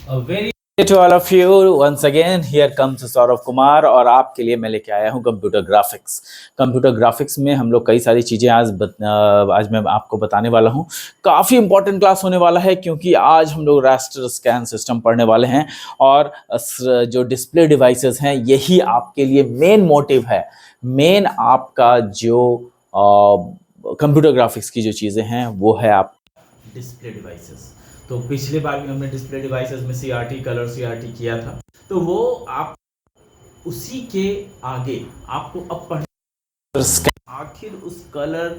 A very to all of you once again here comes Saurabh Kumar और आपके लिए मैं लेके आया हूँ कंप्यूटर ग्राफिक्स। कंप्यूटर ग्राफिक्स में हम लोग कई सारी चीज़ें आज मैं आपको बताने वाला हूँ। काफ़ी इंपॉर्टेंट क्लास होने वाला है क्योंकि आज हम लोग रास्टर स्कैन सिस्टम पढ़ने वाले हैं और जो डिस्प्ले डिवाइसेस हैं यही आपके लिए मेन मोटिव है। मेन आपका जो कंप्यूटर ग्राफिक्स की जो चीज़ें हैं वो है आप डिस्प्ले डिवाइसेस। तो पिछले बार भी हमने डिस्प्ले डिवाइसेस में सीआरटी कलर सीआरटी किया था, तो वो आप उसी के आगे आपको अब पढ़ना आखिर उस कलर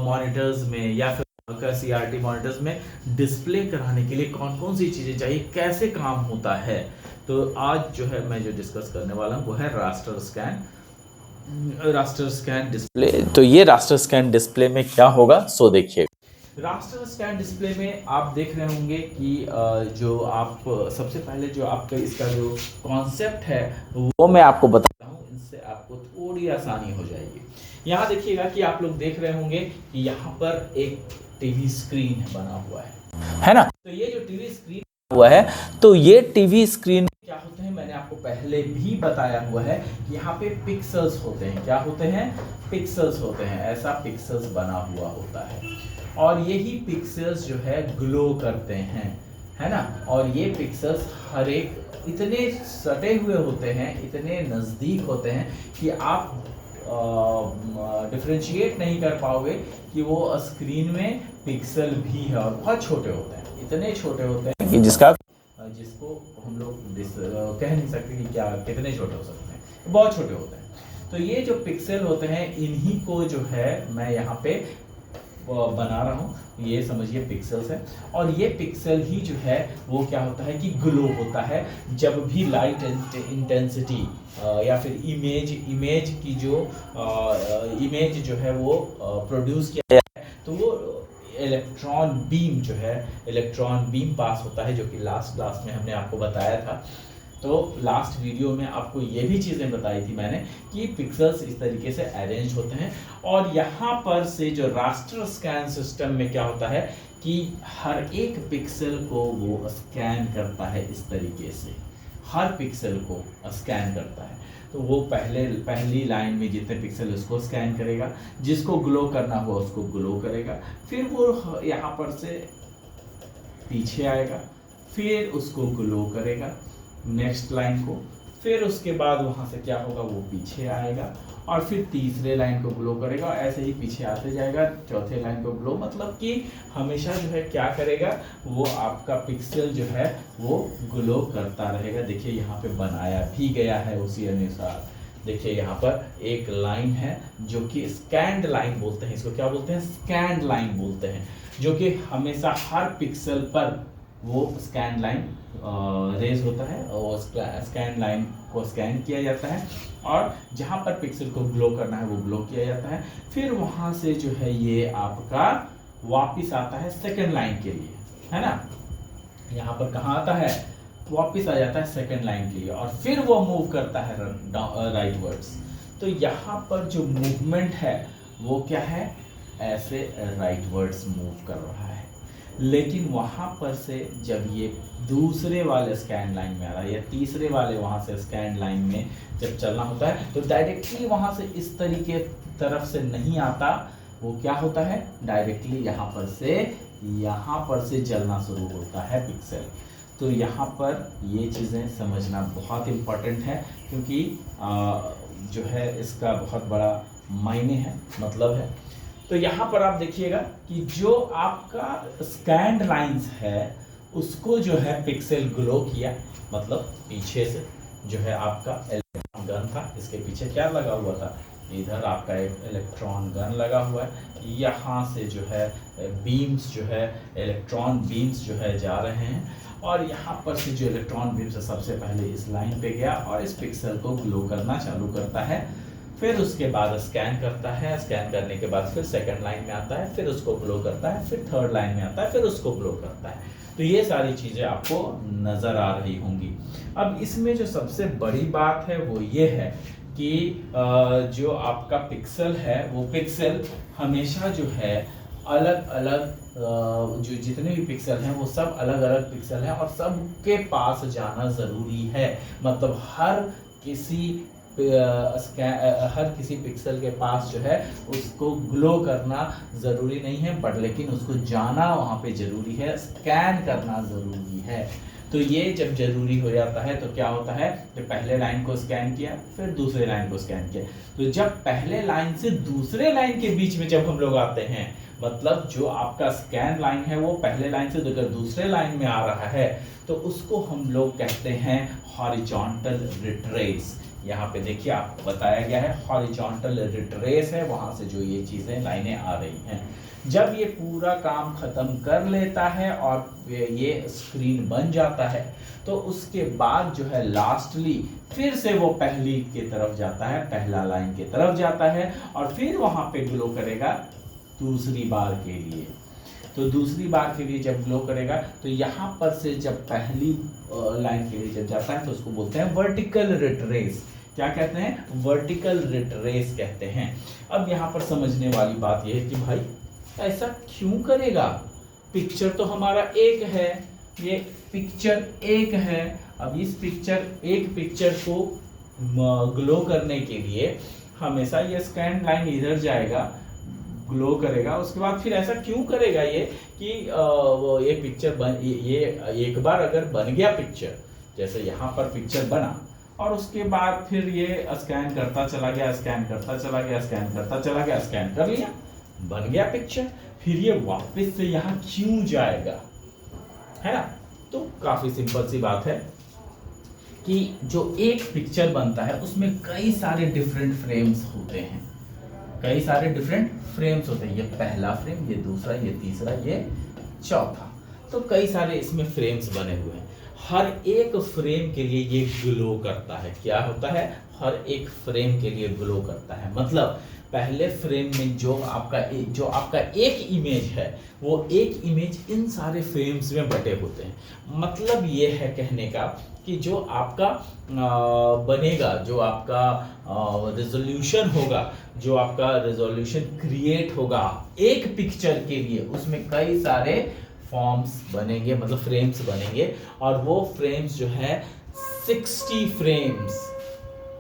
मॉनिटर्स में या फिर सीआरटी मॉनिटर्स में डिस्प्ले कराने के लिए कौन कौन सी चीज़ें चाहिए, कैसे काम होता है। तो आज जो है मैं जो डिस्कस करने वाला हूँ वो है रास्टर स्कैन डिस्प्ले। तो ये रास्टर स्कैन डिस्प्ले में क्या होगा सो देखिए। रास्टर स्कैन डिस्प्ले में आप देख रहे होंगे कि जो आप सबसे पहले जो आपका इसका जो कॉन्सेप्ट है वो मैं आपको बताता हूँ, इससे आपको थोड़ी आसानी हो जाएगी। यहाँ देखिएगा कि आप लोग देख रहे होंगे कि यहाँ पर एक टीवी स्क्रीन बना हुआ है ना। तो ये जो टीवी स्क्रीन हुआ है, तो ये टीवी स्क्रीन क्या होते हैं मैंने आपको पहले भी बताया हुआ है कि यहाँ पे पिक्सल्स होते हैं। क्या होते हैं? पिक्सल्स होते हैं। ऐसा पिक्सल्स बना हुआ होता है और यही पिक्सल्स जो है ग्लो करते हैं, है ना। और ये पिक्सल्स हर एक इतने सटे हुए होते हैं, इतने नज़दीक होते हैं कि आप डिफरेंशिएट नहीं कर पाओगे कि वो स्क्रीन में पिक्सल भी है। और बहुत छोटे होते हैं, इतने छोटे होते हैं कि जिसको हम लोग कह नहीं सकते कि क्या कितने छोटे हो सकते हैं, बहुत छोटे होते हैं। तो ये जो पिक्सल होते हैं इन्हीं को जो है मैं यहाँ पे बना रहा हूँ, ये समझिए पिक्सल्स है। और ये पिक्सल ही जो है वो क्या होता है कि ग्लो होता है जब भी लाइट इंटेंसिटी या फिर इमेज की जो इमेज जो है वो प्रोड्यूस किया जाता है, तो वो इलेक्ट्रॉन बीम पास होता है, जो कि लास्ट क्लास में हमने आपको बताया था। तो लास्ट वीडियो में आपको ये भी चीज़ें बताई थी मैंने कि पिक्सल्स इस तरीके से अरेंज होते हैं। और यहाँ पर से जो रास्टर स्कैन सिस्टम में क्या होता है कि हर एक पिक्सल को वो स्कैन करता है, इस तरीके से हर पिक्सल को स्कैन करता है। तो वो पहली लाइन में जितने पिक्सल उसको स्कैन करेगा, जिसको ग्लो करना हुआ उसको ग्लो करेगा, फिर वो यहाँ पर से पीछे आएगा, फिर उसको ग्लो करेगा नेक्स्ट लाइन को, फिर उसके बाद वहाँ से क्या होगा वो पीछे आएगा और फिर तीसरे लाइन को ग्लो करेगा, ऐसे ही पीछे आते जाएगा, चौथे लाइन को ग्लो। मतलब कि हमेशा जो है क्या करेगा वो आपका पिक्सल जो है वो ग्लो करता रहेगा। देखिए यहाँ पे बनाया भी गया है उसी अनुसार। देखिए यहाँ पर एक लाइन है जो कि स्कैंड लाइन बोलते हैं, इसको क्या बोलते हैं? स्कैंड लाइन बोलते हैं, जो कि हमेशा हर पिक्सल पर वो स्कैन लाइन रेज होता है और स्कैन लाइन को स्कैन किया जाता है और जहाँ पर पिक्सल को ग्लो करना है वो ग्लो किया जाता है। फिर वहाँ से जो है ये आपका वापस आता है सेकंड लाइन के लिए, है ना। यहाँ पर कहाँ आता है? वापस आ जाता है सेकंड लाइन के लिए और फिर वो मूव करता है राइट वर्ड्स। तो यहाँ पर जो मूवमेंट है वो क्या है? ऐसे राइट वर्ड्स मूव कर रहा है। लेकिन वहाँ पर से जब ये दूसरे वाले स्कैन लाइन में आ रहा है या तीसरे वाले वहाँ से स्कैन लाइन में जब चलना होता है तो डायरेक्टली वहाँ से इस तरीके तरफ से नहीं आता, वो क्या होता है? डायरेक्टली यहाँ पर से जलना शुरू होता है पिक्सल। तो यहाँ पर ये चीज़ें समझना बहुत इम्पोर्टेंट है क्योंकि जो है इसका बहुत बड़ा मायने है, मतलब है। तो यहाँ पर आप देखिएगा कि जो आपका स्कैंड लाइंस है उसको जो है पिक्सल ग्लो किया, मतलब पीछे से जो है आपका इलेक्ट्रॉन गन था, इसके पीछे क्या लगा हुआ था? इधर आपका एक इलेक्ट्रॉन गन लगा हुआ है। यहाँ से जो है बीम्स जो है इलेक्ट्रॉन बीम्स जो है जा रहे हैं और यहाँ पर से जो इलेक्ट्रॉन बीम्स सबसे पहले इस लाइन पे गया और इस पिक्सल को ग्लो करना चालू करता है। फिर उसके बाद स्कैन करता है, स्कैन करने के बाद फिर सेकंड लाइन में आता है, फिर उसको ग्लो करता है, फिर थर्ड लाइन में आता है, फिर उसको ग्लो करता है। तो ये सारी चीज़ें आपको नज़र आ रही होंगी। अब इसमें जो सबसे बड़ी बात है वो ये है कि जो आपका पिक्सल है वो पिक्सल हमेशा जो है अलग अलग जो जितने भी पिक्सल हैं वो सब अलग अलग पिक्सल हैं और सबके पास जाना ज़रूरी है। मतलब हर किसी पिक्सल के पास जो है उसको ग्लो करना ज़रूरी नहीं है, बट लेकिन उसको जाना वहाँ पे ज़रूरी है, स्कैन करना ज़रूरी है। तो ये जब ज़रूरी हो जाता है तो क्या होता है, जब पहले लाइन को स्कैन किया फिर दूसरे लाइन को स्कैन किया, तो जब पहले लाइन से दूसरे लाइन के बीच में जब हम लोग आते हैं, मतलब जो आपका स्कैन लाइन है वो पहले लाइन से अगर दूसरे लाइन में आ रहा है तो उसको हम लोग कहते हैं हॉरिजॉन्टल रिट्रेस। यहाँ पे देखिए आपको बताया गया है हॉरिजॉन्टल रिट्रेस है, वहां से जो ये चीजें लाइनें आ रही हैं। जब ये पूरा काम खत्म कर लेता है और ये स्क्रीन बन जाता है तो उसके बाद जो है लास्टली फिर से वो पहली की तरफ जाता है, पहला लाइन की तरफ जाता है और फिर वहां पे ग्लो करेगा दूसरी बार के लिए। तो दूसरी बार के लिए जब ग्लो करेगा तो यहाँ पर से जब पहली लाइन के लिए जब जाता है तो उसको बोलते हैं वर्टिकल रिट्रेस। क्या कहते हैं? वर्टिकल रिट्रेस कहते हैं। अब यहाँ पर समझने वाली बात यह है कि भाई ऐसा क्यों करेगा? पिक्चर तो हमारा एक है, ये पिक्चर एक है। अब इस एक पिक्चर को ग्लो करने के लिए हमेशा ये स्कैन लाइन इधर जाएगा, ग्लो करेगा, उसके बाद फिर ऐसा क्यों करेगा ये कि ये पिक्चर ये एक बार अगर बन गया पिक्चर, जैसे यहाँ पर पिक्चर बना और उसके बाद फिर ये स्कैन करता चला गया, स्कैन करता चला गया, स्कैन करता चला गया, स्कैन कर लिया, बन गया पिक्चर, फिर ये वापस से यहाँ क्यों जाएगा? है ना? तो काफी सिंपल सी बात है कि जो एक पिक्चर बनता है उसमें कई सारे डिफरेंट फ्रेम्स होते हैं, कई सारे डिफरेंट फ्रेम्स होते हैं। ये पहला फ्रेम, ये दूसरा, ये तीसरा, ये चौथा, तो कई सारे इसमें फ्रेम्स बने हुए हैं। हर एक फ्रेम के लिए ये ग्लो करता है। क्या होता है? हर एक फ्रेम के लिए ग्लो करता है। मतलब पहले फ्रेम में जो आपका एक इमेज है वो एक इमेज इन सारे फ्रेम्स में बटे होते हैं। मतलब ये है कहने का कि जो आपका बनेगा, जो आपका रेजोल्यूशन होगा, जो आपका रेजोल्यूशन क्रिएट होगा एक पिक्चर के लिए, उसमें कई सारे फॉर्म्स बनेंगे, मतलब फ्रेम्स बनेंगे, और वो फ्रेम्स जो है 60 फ्रेम्स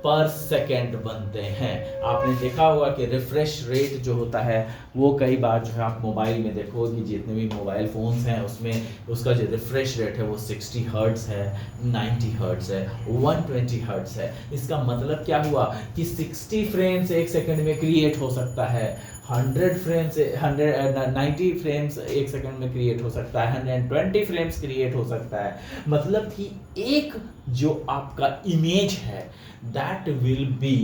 पर सेकेंड बनते हैं। आपने देखा होगा कि रिफ्रेश रेट जो होता है वो कई बार जो है आप मोबाइल में देखो कि जितने भी मोबाइल फ़ोन्स हैं उसमें उसका जो रिफ्रेश रेट है वो 60 हर्ट्ज़ है, 90 हर्ट्ज़ है, 120 हर्ट्ज़ है। इसका मतलब क्या हुआ कि 60 फ्रेम्स एक सेकंड में क्रिएट हो सकता है, 90 फ्रेम्स एक सेकंड में क्रिएट हो सकता है, 120 फ्रेम्स क्रिएट हो सकता है। मतलब कि एक जो आपका इमेज है that will be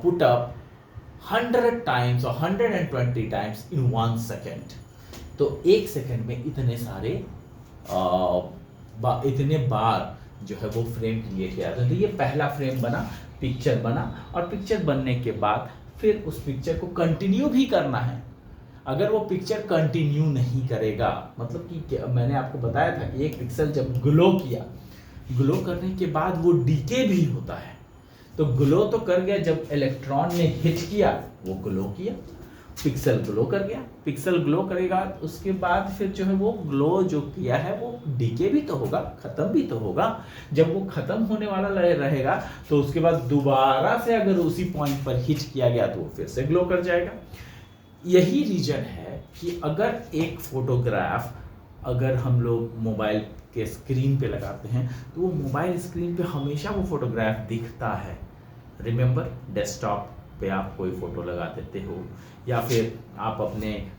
put up 100 times or 120 times in 1 second। तो एक सेकंड में इतने सारे इतने बार जो है वो फ्रेम क्रिएट किया जाता है। तो ये पहला फ्रेम बना, पिक्चर बना, और पिक्चर बनने के बाद फिर उस पिक्चर को कंटिन्यू भी करना है। अगर वो पिक्चर कंटिन्यू नहीं करेगा, मतलब कि मैंने आपको बताया था कि एक पिक्सल जब ग्लो किया, ग्लो करने के बाद वो डीके भी होता है। तो ग्लो तो कर गया, जब इलेक्ट्रॉन ने हिट किया वो ग्लो किया, पिक्सल ग्लो कर गया। पिक्सल ग्लो करेगा उसके बाद फिर जो है वो ग्लो जो किया है वो डीके भी तो होगा, खत्म भी तो होगा। जब वो खत्म होने वाला रहेगा तो उसके बाद दोबारा से अगर उसी पॉइंट पर हिट किया गया तो वो फिर से ग्लो कर जाएगा। यही रीजन है कि अगर एक फोटोग्राफ अगर हम लोग मोबाइल के स्क्रीन पे लगाते हैं तो वो मोबाइल स्क्रीन पे हमेशा वो फोटोग्राफ दिखता है। रिमेंबर, डेस्कटॉप पे आप कोई फ़ोटो लगा देते हो या फिर आप अपने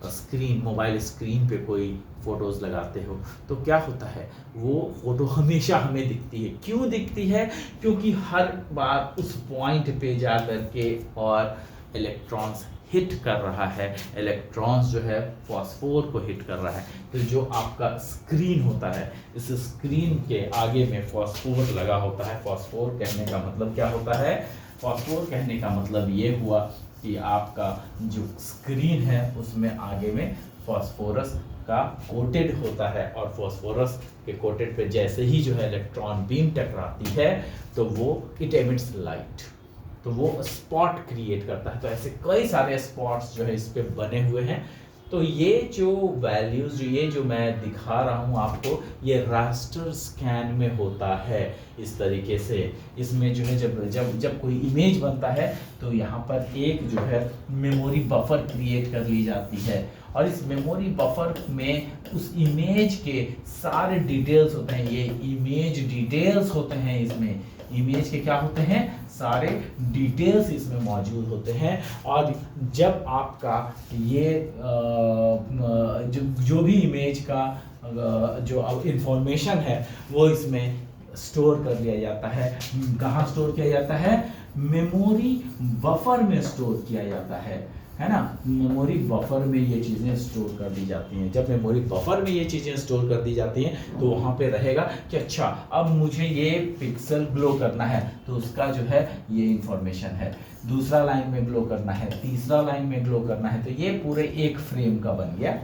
मोबाइल स्क्रीन पे कोई फ़ोटोज़ लगाते हो तो क्या होता है, वो फ़ोटो हमेशा हमें दिखती है। क्यों दिखती है? क्योंकि हर बार उस पॉइंट पे जा कर के और इलेक्ट्रॉन्स हिट कर रहा है, इलेक्ट्रॉन्स जो है फॉस्फोर को हिट कर रहा है। तो जो आपका स्क्रीन होता है, इस स्क्रीन के आगे में फॉस्फोर लगा होता है। फॉस्फोर कहने का मतलब क्या होता है? फॉस्फोर कहने का मतलब ये हुआ कि आपका जो स्क्रीन है उसमें आगे में फॉस्फोरस का कोटेड होता है, और फॉस्फोरस के कोटेड पे जैसे ही जो है इलेक्ट्रॉन बीम टकराती है तो वो इट एमिट्स लाइट। तो वो स्पॉट क्रिएट करता है। तो ऐसे कई सारे स्पॉट्स जो है इस पे बने हुए हैं। तो ये जो वैल्यूज ये जो मैं दिखा रहा हूँ आपको, ये रास्टर स्कैन में होता है इस तरीके से। इसमें जो है जब जब जब कोई इमेज बनता है तो यहाँ पर एक जो है मेमोरी बफर क्रिएट कर ली जाती है, और इस मेमोरी बफर में उस इमेज के सारे डिटेल्स होते हैं। ये इमेज डिटेल्स होते हैं, इसमें इमेज के क्या होते हैं, सारे डिटेल्स इसमें मौजूद होते हैं। और जब आपका ये जो भी इमेज का जो इंफॉर्मेशन है वो इसमें स्टोर कर लिया जाता है। कहाँ स्टोर किया जाता है, मेमोरी बफर में स्टोर किया जाता है ना। मेमोरी बफर में ये चीज़ें स्टोर कर दी जाती हैं। जब मेमोरी बफर में ये चीज़ें स्टोर कर दी जाती हैं तो वहाँ पे रहेगा कि अच्छा अब मुझे ये पिक्सल ग्लो करना है, तो उसका जो है ये इंफॉर्मेशन है। दूसरा लाइन में ग्लो करना है, तीसरा लाइन में ग्लो करना है, तो ये पूरे एक फ्रेम का बन गया।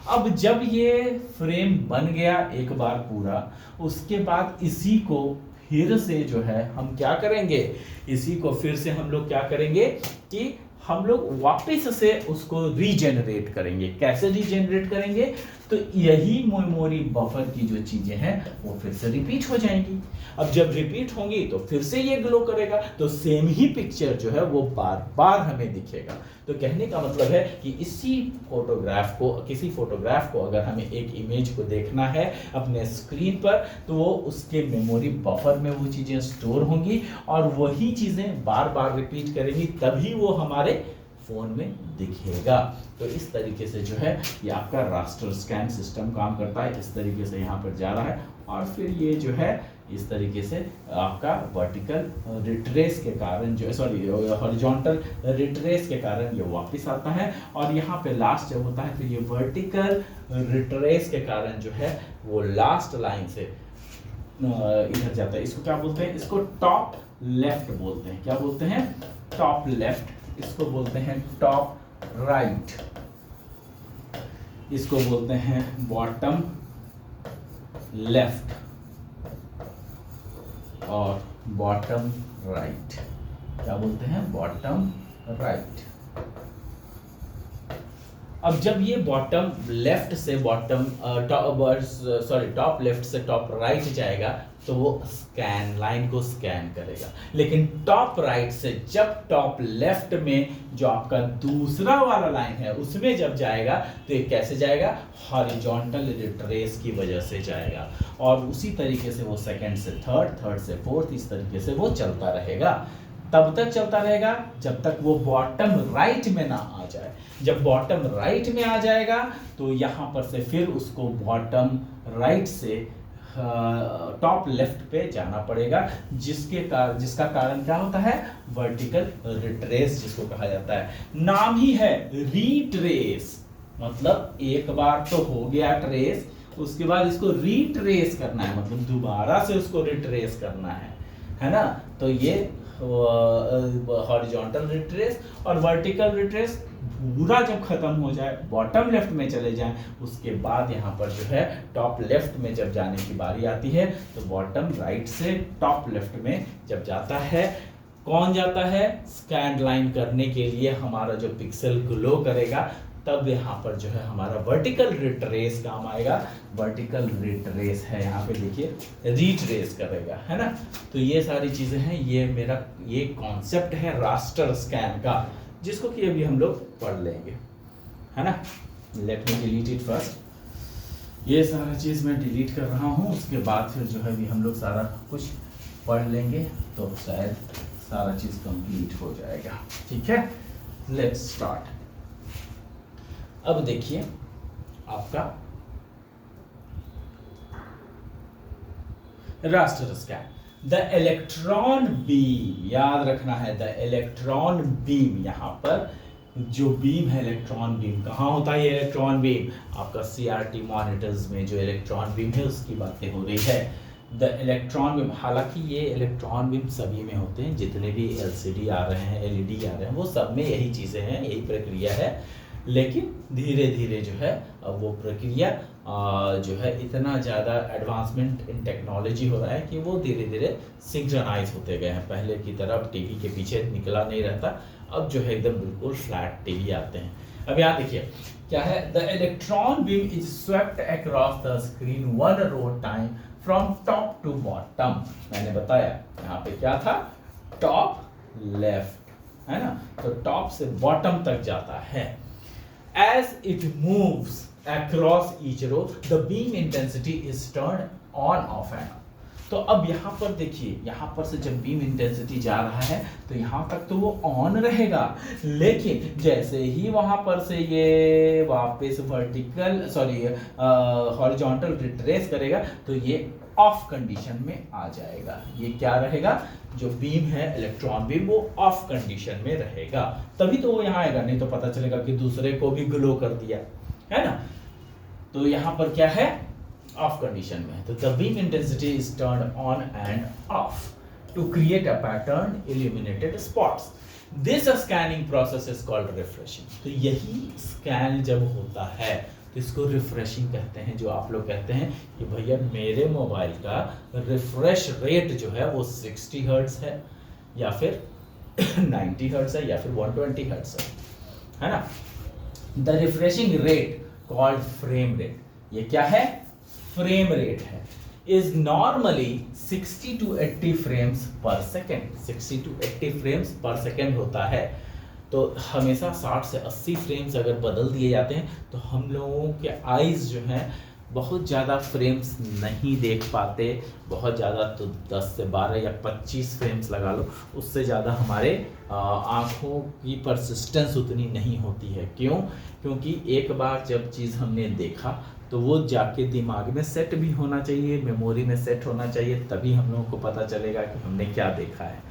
अब जब ये फ्रेम बन गया एक बार पूरा, उसके बाद इसी को फिर से जो है हम क्या करेंगे, इसी को फिर से हम लोग क्या करेंगे कि हम लोग वापस से उसको रीजेनरेट करेंगे। कैसे रीजेनरेट करेंगे, तो यही मेमोरी बफर की जो चीजें हैं वो फिर से रिपीट हो जाएंगी। अब जब रिपीट होंगी तो फिर से ये ग्लो करेगा, तो सेम ही पिक्चर जो है वो बार बार हमें दिखेगा। तो कहने का मतलब है कि इसी फोटोग्राफ को, किसी फोटोग्राफ को अगर हमें एक इमेज को देखना है अपने स्क्रीन पर, तो वो उसके मेमोरी बफर में वो चीजें स्टोर होंगी और वही चीजें बार बार रिपीट करेंगी, तभी वो हमारे फोन में दिखेगा। तो इस तरीके से जो है ये आपका रास्टर स्कैन सिस्टम काम करता है। इस तरीके से यहाँ पर जा रहा है और फिर ये जो है इस तरीके से आपका वर्टिकल रिट्रेस के कारण जो हॉरिजॉन्टल रिट्रेस के कारण ये वापस आता है, और यहाँ पे लास्ट जब होता है तो ये वर्टिकल रिट्रेस के कारण जो है वो लास्ट लाइन से इधर जाता है। इसको क्या बोलते हैं, इसको टॉप लेफ्ट बोलते हैं। क्या बोलते हैं, टॉप लेफ्ट। इसको बोलते हैं टॉप राइट। इसको बोलते हैं बॉटम लेफ्ट और बॉटम राइट। क्या बोलते हैं, बॉटम राइट। अब जब ये बॉटम लेफ्ट से टॉप लेफ्ट से टॉप राइट जाएगा तो वो स्कैन लाइन को स्कैन करेगा। लेकिन टॉप राइट से जब टॉप लेफ्ट में जो आपका दूसरा वाला लाइन है उसमें जब जाएगा तो ये कैसे जाएगा, हॉरिजॉन्टल रिट्रेस की वजह से जाएगा। और उसी तरीके से वो सेकंड से थर्ड, थर्ड से फोर्थ, इस तरीके से वो चलता रहेगा। तब तक चलता रहेगा जब तक वो बॉटम राइट में ना आ जाए। जब बॉटम राइट में आ जाएगा तो यहाँ पर से फिर उसको बॉटम राइट से टॉप लेफ्ट पे जाना पड़ेगा, जिसका कारण क्या होता है, वर्टिकल रिट्रेस जिसको कहा जाता है। नाम ही है रीट्रेस, मतलब एक बार तो हो गया ट्रेस, उसके बाद इसको रीट्रेस करना है, मतलब दोबारा से उसको रिट्रेस करना है ना। तो ये हॉरिजॉन्टल रिट्रेस और वर्टिकल रिट्रेस पूरा जब खत्म हो जाए, बॉटम लेफ्ट में चले जाएं, उसके बाद यहाँ पर जो है टॉप लेफ्ट में जब जाने की बारी आती है तो बॉटम राइट से टॉप लेफ्ट में जब जाता है, कौन जाता है, स्कैन लाइन करने के लिए हमारा जो पिक्सल ग्लो करेगा, तब यहाँ पर जो है हमारा वर्टिकल रिट्रेस काम आएगा। वर्टिकल रिट्रेस है, यहाँ पे देखिए रिट्रेस करेगा, है ना। तो ये सारी चीजें हैं, ये मेरा ये कॉन्सेप्ट है रास्टर स्कैन का, जिसको कि अभी हम लोग पढ़ लेंगे, है ना। Let me delete it first. ये सारा चीज मैं डिलीट कर रहा हूँ, उसके बाद फिर जो है अभी हम लोग सारा कुछ पढ़ लेंगे तो शायद सारा चीज कंप्लीट हो जाएगा। ठीक है, लेट्स स्टार्ट। अब देखिए आपका raster scan, the electron beam, याद रखना है द इलेक्ट्रॉन बीम। यहाँ पर जो बीम है इलेक्ट्रॉन बीम, कहाँ होता है ये इलेक्ट्रॉन बीम, आपका सीआरटी मॉनिटर्स में जो इलेक्ट्रॉन बीम है उसकी बातें हो रही है। द इलेक्ट्रॉन बीम, हालांकि ये इलेक्ट्रॉन बीम सभी में होते हैं, जितने भी एलसीडी आ रहे हैं, एलईडी आ रहे हैं, वो सब में यही चीजें हैं, यही प्रक्रिया है। लेकिन धीरे धीरे जो है अब वो प्रक्रिया जो है इतना ज़्यादा एडवांसमेंट इन टेक्नोलॉजी हो रहा है कि वो धीरे धीरे सिंक्रोनाइज होते गए हैं। पहले की तरह टीवी के पीछे निकला नहीं रहता, अब जो है एकदम बिल्कुल फ्लैट टीवी आते हैं। अब यहाँ देखिए क्या है, the electron beam is swept across the screen one row time from top to bottom. मैंने बताया यहाँ पे क्या था, टॉप लेफ्ट है ना, तो टॉप से बॉटम तक जाता है। As it moves across each row the beam intensity is turned on off and off। तो अब यहाँ पर देखिए, यहाँ पर से जब बीम इंटेंसिटी जा रहा है तो यहाँ तक तो वो ऑन रहेगा, लेकिन जैसे ही वहां पर से ये वापस हॉरिजॉन्टल रिट्रेस करेगा तो ये ऑफ कंडीशन में आ जाएगा। ये क्या रहेगा, जो बीम है इलेक्ट्रॉन बीम वो ऑफ कंडीशन में रहेगा, तभी तो वो यहाँ आएगा, नहीं तो पता चलेगा कि दूसरे को भी ग्लो कर दिया है ना। तो यहाँ पर क्या है, ऑफ कंडीशन में है। तो the beam intensity is turned on and off to create a pattern illuminated spots. This scanning process is called refreshing. तो यही स्कैन जब होता है तो इसको रिफ्रेशिंग कहते हैं। जो आप लोग कहते हैं कि भैया मेरे मोबाइल का रिफ्रेश रेट जो है वो 60 हर्ट्ज है या फिर 90 हर्ट्ज है या फिर 120 हर्ट्ज है ना। The refreshing rate called frame rate, ये क्या है, फ्रेम रेट है, इज नॉर्मली 60 to 80 फ्रेम्स पर सेकेंड। 60 to 80 फ्रेम्स पर सेकेंड होता है। तो हमेशा 60 से 80 फ्रेम्स अगर बदल दिए जाते हैं तो हम लोगों के आईज जो हैं बहुत ज़्यादा फ्रेम्स नहीं देख पाते। बहुत ज़्यादा तो 10 से 12 या 25 फ्रेम्स लगा लो, उससे ज़्यादा हमारे आँखों की परसिस्टेंस उतनी नहीं होती है। क्यों? क्योंकि एक बार जब चीज़ हमने देखा तो वो जाके दिमाग में सेट भी होना चाहिए, मेमोरी में सेट होना चाहिए, तभी हम लोगों को पता चलेगा कि हमने क्या देखा है।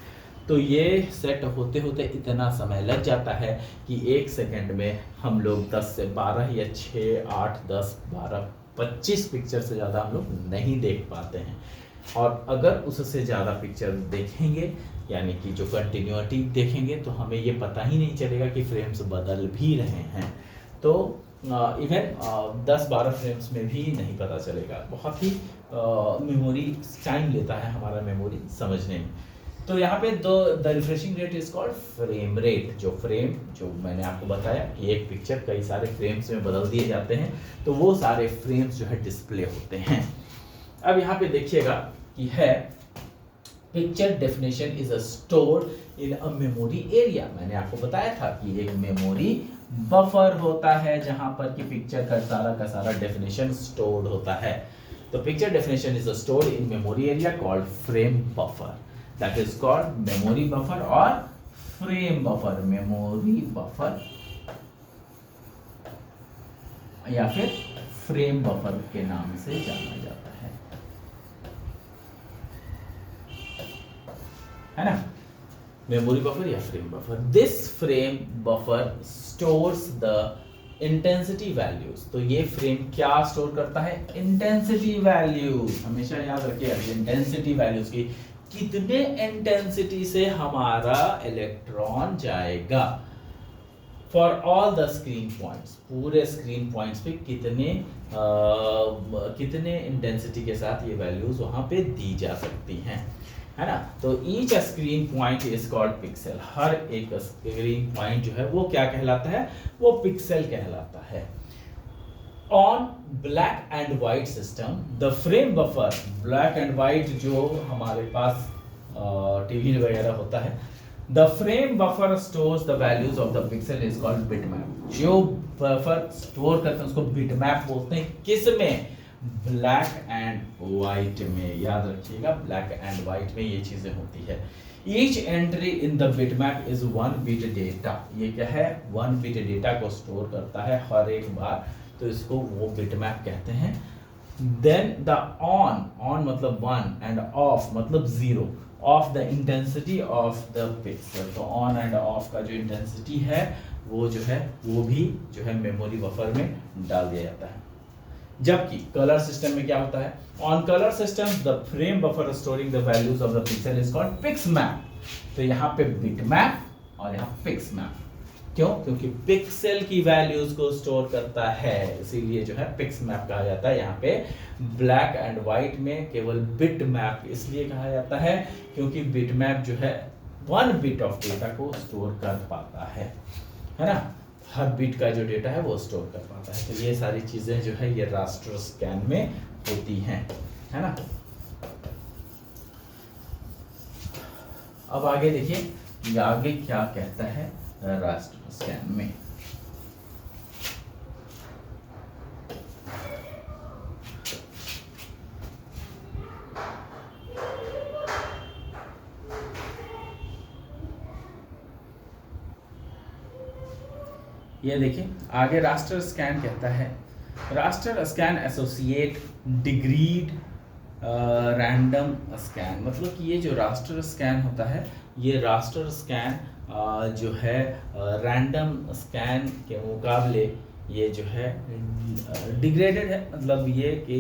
तो ये सेट होते होते इतना समय लग जाता है कि एक सेकंड में हम लोग 10 से 12 या 6, 8, 10, 12, 25 पिक्चर से ज़्यादा हम लोग नहीं देख पाते हैं। और अगर उससे ज़्यादा पिक्चर देखेंगे यानी कि जो कंटिन्यूटी देखेंगे तो हमें ये पता ही नहीं चलेगा कि फ्रेम्स बदल भी रहे हैं। तो इवन 10-12 फ्रेम्स में भी नहीं पता चलेगा। बहुत ही मेमोरी टाइम लेता है हमारा मेमोरी समझने में। तो यहाँ पे the refreshing rate is called frame rate. जो फ्रेम जो मैंने आपको बताया, एक पिक्चर कई सारे फ्रेम्स में बदल दिए जाते हैं, तो वो सारे फ्रेम्स जो है डिस्प्ले होते हैं। अब यहाँ पे देखिएगा कि है picture definition is stored in a memory area. मैंने आपको बताया था कि एक मेमोरी बफर होता है जहां पर कि पिक्चर का सारा डेफिनेशन स्टोर्ड होता है। तो picture definition is stored in memory area called frame buffer, that is called memory buffer और फ्रेम बफर। मेमोरी बफर या फिर फ्रेम बफर के नाम से जाना जाता है ना, मेमोरी बफर या frame buffer. This frame buffer stores the intensity values. तो ये फ्रेम क्या स्टोर करता है, इंटेंसिटी वैल्यूज। हमेशा याद रखिए इंटेंसिटी वैल्यूज की, कितने इंटेंसिटी से हमारा इलेक्ट्रॉन जाएगा for all the screen points. पूरे स्क्रीन पॉइंट्स पे कितने इंटेंसिटी के साथ ये वैल्यूज वहां पे दी जा सकती हैं, है ना। तो each screen point is called pixel. हर एक स्क्रीन पॉइंट जो है वो क्या कहलाता है, वो पिक्सल कहलाता है। On black and white system the frame buffer, black and white जो हमारे पास टीवी वगैरह होता है, the frame buffer stores the values of the pixel is called bitmap. जो बफर स्टोर करते हैं उसको बिटमैप बोलते हैं। किस में, ब्लैक एंड व्हाइट में। याद रखिएगा ब्लैक एंड व्हाइट में ये चीजें होती है। Each entry in the bitmap is 1 bit data. ये क्या है, 1 बिट डेटा को स्टोर करता है हर एक बार, तो इसको वो बिटमैप कहते हैं। देन द ऑन मतलब 1 एंड ऑफ मतलब 0 of the intensity of the pixel. तो ऑन एंड ऑफ का जो इंटेंसिटी है वो जो है वो भी जो है मेमोरी बफर में डाल दिया जाता है। जबकि कलर सिस्टम में क्या होता है, on colour system the frame buffer storing the values of the pixel is called pixmap. तो यहाँ पे बिट मैप और यहाँ पिक्स मैप। क्यों? क्योंकि पिक्सल की वैल्यूज को स्टोर करता है, इसीलिए जो है पिक्स मैप कहा जाता है। यहाँ पे ब्लैक एंड व्हाइट में केवल बिट मैप इसलिए कहा जाता है क्योंकि बिट मैप जो है 1 बिट ऑफ डेटा को स्टोर कर पाता है ना, हर बिट का जो डेटा है वो स्टोर कर पाता है। तो ये सारी चीजें जो है ये रास्टर स्कैन में होती हैं, है ना। अब आगे देखिए आगे क्या कहता है रास्टर स्कैन में। ये देखिए आगे रास्टर स्कैन कहता है, raster scan associate degreed random scan. मतलब कि ये जो रास्टर स्कैन होता है, ये रास्टर स्कैन जो है रैंडम स्कैन के मुकाबले ये जो है डिग्रेडेड है। मतलब ये कि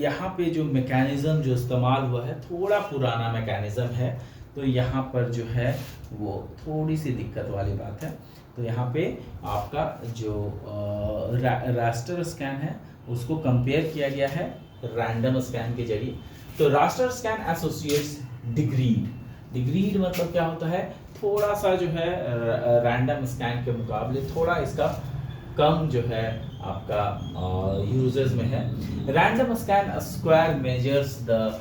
यहाँ पे जो मैकेनिज्म जो इस्तेमाल हुआ है थोड़ा पुराना मैकेनिज्म है, तो यहाँ पर जो है वो थोड़ी सी दिक्कत वाली बात है। तो यहाँ पे आपका जो रास्टर स्कैन है उसको कंपेयर किया गया है रैंडम स्कैन के जरिए। तो रास्टर स्कैन एसोसिएट्स डिग्रीड मतलब क्या होता है, थोड़ा सा जो है रैंडम स्कैन के मुकाबले थोड़ा इसका कम जो है आपका यूजेस में है। Random scan square measures the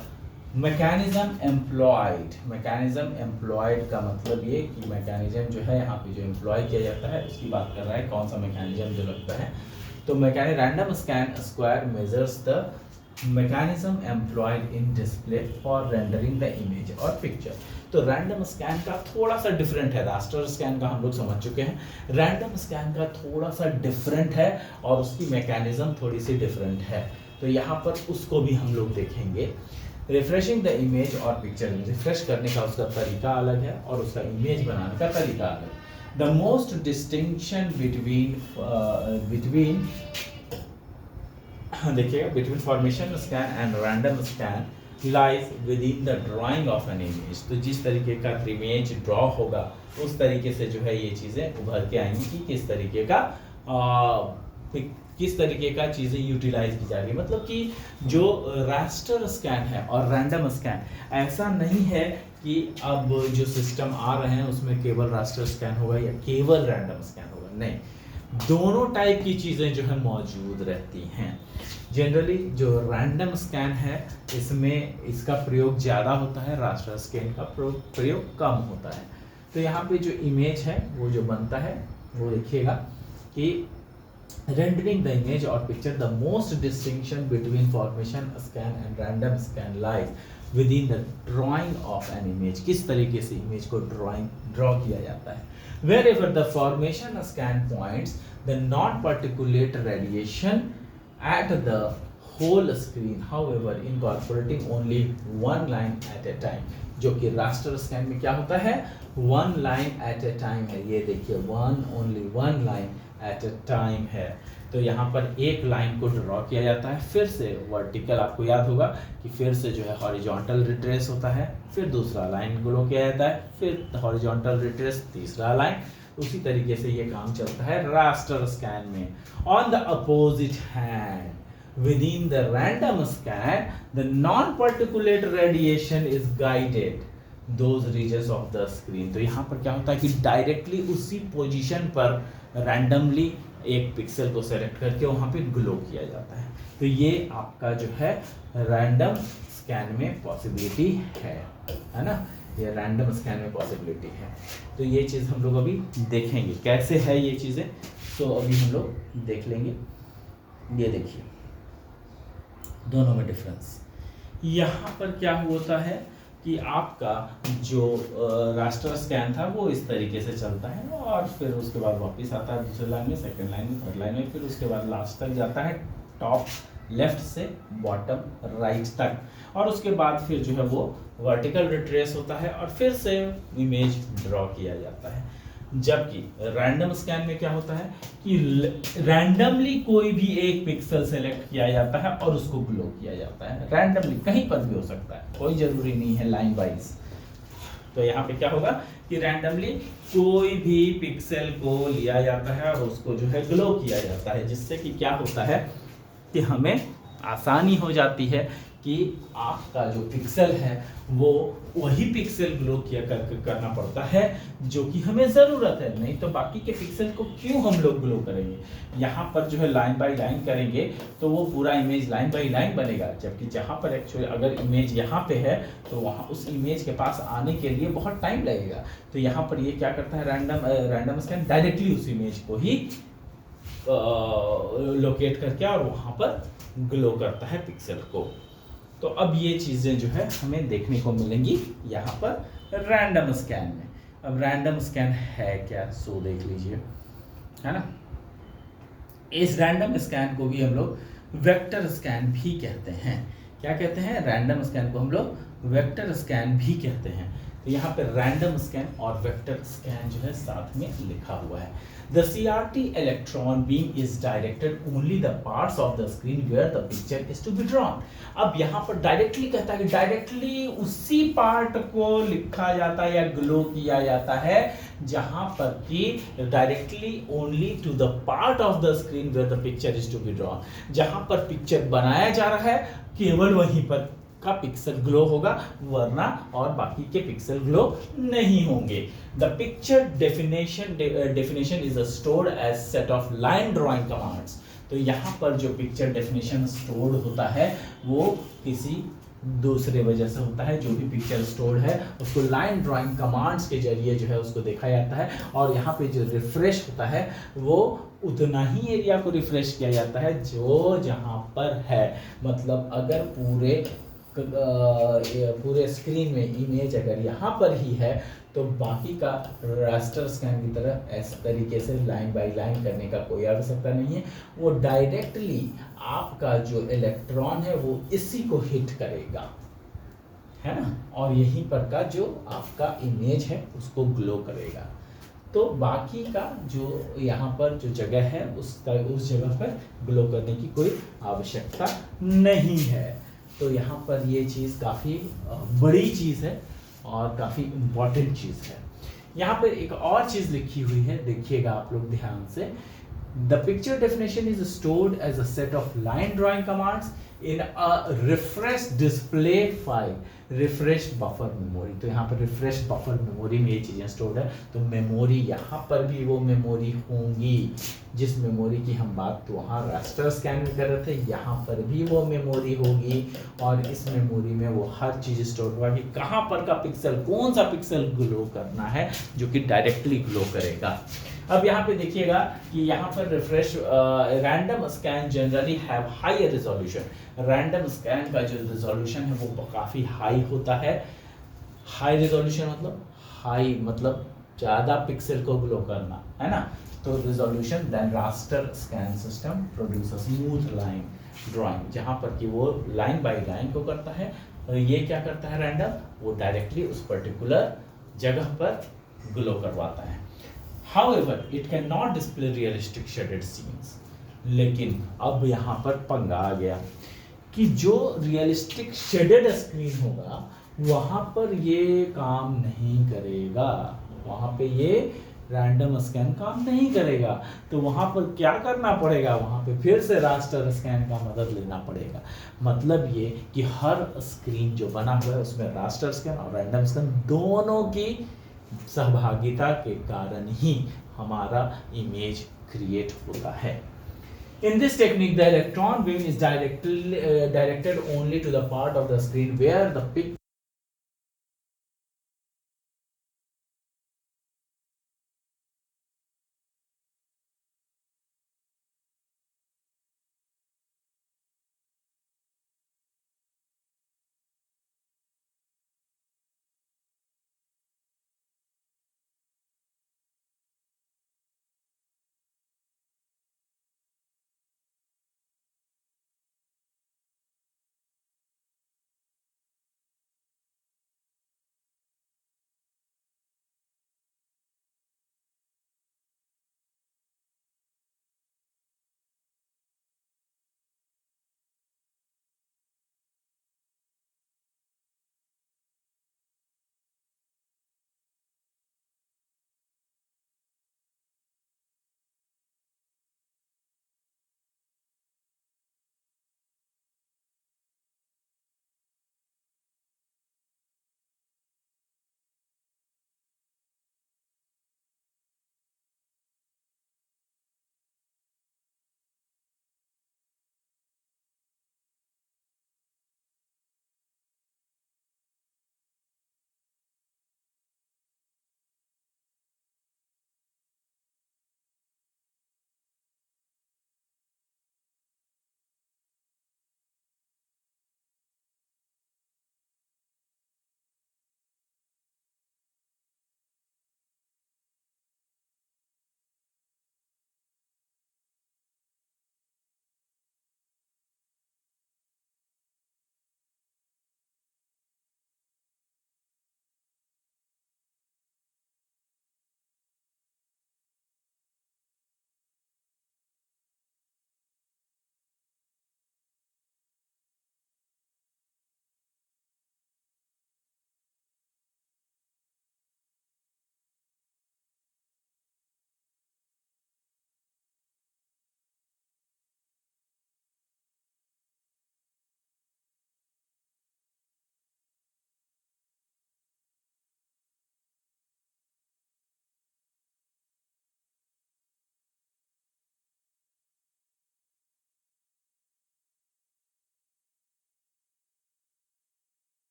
mechanism employed. Mechanism employed का मतलब ये कि मैकेनिज्म जो है यहाँ पे जो एम्प्लॉय किया जाता है उसकी बात कर रहा है, कौन सा मैकेनिज्म जो लगता है। तो random scan square measures the mechanism employed in display for rendering the image और पिक्चर। तो रैंडम स्कैन का थोड़ा सा डिफरेंट है, रास्टर स्कैन का हम लोग समझ चुके हैं, रैंडम स्कैन का थोड़ा सा डिफरेंट है और उसकी मैकेनिज्म थोड़ी सी डिफरेंट है। तो यहाँ पर उसको भी हम लोग देखेंगे। रिफ्रेशिंग द इमेज और पिक्चर, रिफ्रेश करने का उसका तरीका अलग है और उसका इमेज बनाने का तरीका अलग। द मोस्ट डिस्टिंक्शन बिटवीन देखिएगा between formation scan and random scan lies with in the drying of an image. तो जिस तरीके का इमेज ड्रॉ होगा उस तरीके से जो है ये चीज़ें उभर के आएंगी कि किस तरीके का चीज़ें यूटिलाइज की जा रही है। मतलब कि जो रास्टर स्कैन है और रैंडम स्कैन, ऐसा नहीं है कि अब जो सिस्टम आ रहे हैं उसमें केवल रास्टर स्कैन होगा या केवल रैंडम स्कैन होगा, नहीं, दोनों टाइप की चीज़ें जो है मौजूद रहती हैं। जनरली जो रैंडम स्कैन है इसमें इसका प्रयोग ज़्यादा होता है, रास्टर स्कैन का प्रयोग कम होता है। तो यहाँ पे जो इमेज है वो जो बनता है वो देखिएगा कि rendering the image or picture, the most distinction between formation scan and random scan lies within the drawing of an image। किस तरीके से इमेज को ड्रॉ किया जाता है। Wherever the formation scan points the non-particulate radiation at the whole screen, however incorporating only one line at a time। जो कि raster scan में क्या होता है, one line at a time है। ये देखिए only one line at a time है। तो यहाँ पर एक लाइन को ड्रॉ किया जाता है, फिर से वर्टिकल, आपको याद होगा कि फिर से जो है हॉरिजॉन्टल रिट्रेस होता है, फिर दूसरा लाइन ग्लो किया जाता है, फिर हॉरिजॉन्टल रिट्रेस, तीसरा लाइन। उसी तरीके से ये काम चलता है रास्टर स्कैन में। On the opposite hand within the random scan the non particulate radiation is guided those regions of the screen. तो यहाँ पर क्या होता है कि डायरेक्टली उसी पोजीशन पर रैंडमली एक पिक्सल को सेलेक्ट करके वहाँ पे ग्लो किया जाता है। तो ये आपका जो है रैंडम स्कैन में पॉसिबिलिटी है ना, ये रैंडम स्कैन में पॉसिबिलिटी है। तो ये चीज़ हम लोग अभी देखेंगे कैसे है ये चीज़ें, तो अभी हम लोग देख लेंगे। ये देखिए दोनों में डिफरेंस। यहाँ पर क्या होता है कि आपका जो रास्टर स्कैन था वो इस तरीके से चलता है और फिर उसके बाद वापस आता है दूसरे लाइन में, सेकंड लाइन में, थर्ड लाइन में, फिर उसके बाद लास्ट तक जाता है, टॉप लेफ्ट से बॉटम राइट तक, और उसके बाद फिर जो है वो वर्टिकल रिट्रेस होता है और फिर से इमेज ड्रॉ किया जाता है। जबकि रैंडम स्कैन में क्या होता है कि रैंडमली कोई भी एक पिक्सल सेलेक्ट किया जाता है और उसको ग्लो किया जाता है। रैंडमली कहीं पर भी हो सकता है, कोई जरूरी नहीं है लाइन वाइज। तो यहाँ पे क्या होगा कि रैंडमली कोई भी पिक्सल को लिया जाता है और उसको जो है ग्लो किया जाता है, जिससे कि क्या होता है कि हमें आसानी हो जाती है कि आपका जो पिक्सल है वो वही पिक्सल ग्लो किया करना पड़ता है जो कि हमें ज़रूरत है, नहीं तो बाकी के पिक्सल को क्यों हम लोग ग्लो करेंगे। यहाँ पर जो है लाइन बाय लाइन करेंगे तो वो पूरा इमेज लाइन बाय लाइन बनेगा, जबकि जहाँ पर एक्चुअली अगर इमेज यहाँ पे है तो वहाँ उस इमेज के पास आने के लिए बहुत टाइम लगेगा। तो यहाँ पर ये क्या करता है, रैंडम स्कैन डायरेक्टली उस इमेज को ही लोकेट करके और वहाँ पर ग्लो करता है पिक्सल को। तो अब ये चीज़ें जो है हमें देखने को मिलेंगी यहाँ पर रैंडम स्कैन में। अब रैंडम स्कैन है क्या, सो देख लीजिए, है ना। इस रैंडम स्कैन को भी हम लोग वेक्टर स्कैन भी कहते हैं। क्या कहते हैं, रैंडम स्कैन को हम लोग वेक्टर स्कैन भी कहते हैं। तो यहाँ पे रैंडम स्कैन और वेक्टर स्कैन जो है साथ में लिखा हुआ है। The CRT electron beam is directed only the parts of the screen where the picture is to be drawn. अब यहाँ पर डायरेक्टली कहता है कि डायरेक्टली उसी पार्ट को लिखा जाता है या ग्लो किया जाता है जहाँ पर कि directly only to the part of the screen where the picture is to be drawn. जहाँ पर पिक्चर बनाया जा रहा है केवल वहीं पर का पिक्सल ग्लो होगा, वरना और बाकी के पिक्सल ग्लो नहीं होंगे। The picture definition is stored as set of line drawing commands. तो यहाँ पर जो पिक्चर डेफिनेशन स्टोर्ड होता है वो किसी दूसरे वजह से होता है। जो भी पिक्चर स्टोर्ड है उसको लाइन ड्राइंग कमांड्स के जरिए जो है उसको देखा जाता है, और यहाँ पे जो रिफ्रेश होता है वो उतना ही एरिया को रिफ्रेश किया जाता है जो जहाँ पर है। मतलब अगर पूरे स्क्रीन में इमेज अगर यहाँ पर ही है तो बाकी का रास्टर स्कैन की तरह इस तरीके से लाइन बाय लाइन करने का कोई आवश्यकता नहीं है। वो डायरेक्टली आपका जो इलेक्ट्रॉन है वो इसी को हिट करेगा, है ना, और यहीं पर का जो आपका इमेज है उसको ग्लो करेगा। तो बाकी का जो यहाँ पर जो जगह है उस जगह पर ग्लो करने की कोई आवश्यकता नहीं है। तो यहाँ पर ये चीज़ काफ़ी बड़ी चीज़ है और काफ़ी इम्पॉर्टेंट चीज़ है। यहाँ पर एक और चीज़ लिखी हुई है, देखिएगा आप लोग ध्यान से। The picture definition is stored as a set of line drawing commands in a refresh display file, refresh buffer memory. तो यहाँ पर रिफ्रेश बफर मेमोरी में ये चीज़ें स्टोर्ड है। तो मेमोरी यहाँ पर भी वो मेमोरी होंगी जिस मेमोरी की हम बात तो वहाँ रास्टर स्कैन में कर रहे थे, यहाँ पर भी वो मेमोरी होगी और इस मेमोरी में वो हर चीज़ स्टोर होगा कि कहाँ पर का पिक्सल, कौन सा पिक्सल ग्लो करना है जो कि डायरेक्टली ग्लो करेगा। अब यहाँ पे देखिएगा कि यहाँ पर refresh random scan generally have high resolution. Random scan का जो रिजोल्यूशन है वो काफ़ी हाई होता है। हाई रिजोल्यूशन मतलब हाई मतलब ज़्यादा पिक्सल को ग्लो करना, है ना। तो resolution than raster scan system produce smooth line drawing, जहाँ पर कि वो लाइन बाय लाइन को करता है। और ये क्या करता है रैंडम, वो डायरेक्टली उस पर्टिकुलर जगह पर ग्लो करवाता है। However, it cannot display realistic shaded scenes. लेकिन अब यहाँ पर पंगा आ गया कि जो रियलिस्टिक शेडेड स्क्रीन होगा वहाँ पर ये काम नहीं करेगा, वहाँ पे ये रैंडम स्कैन काम नहीं करेगा। तो वहाँ पर क्या करना पड़ेगा, वहाँ पे फिर से रास्टर स्कैन का मदद लेना पड़ेगा। मतलब ये कि हर स्क्रीन जो बना हुआ है उसमें रास्टर स्कैन और रैंडम स्कैन दोनों की सहभागिता के कारण ही हमारा इमेज क्रिएट होता है। In this technique, the electron beam is directed only to the part of the screen where the picture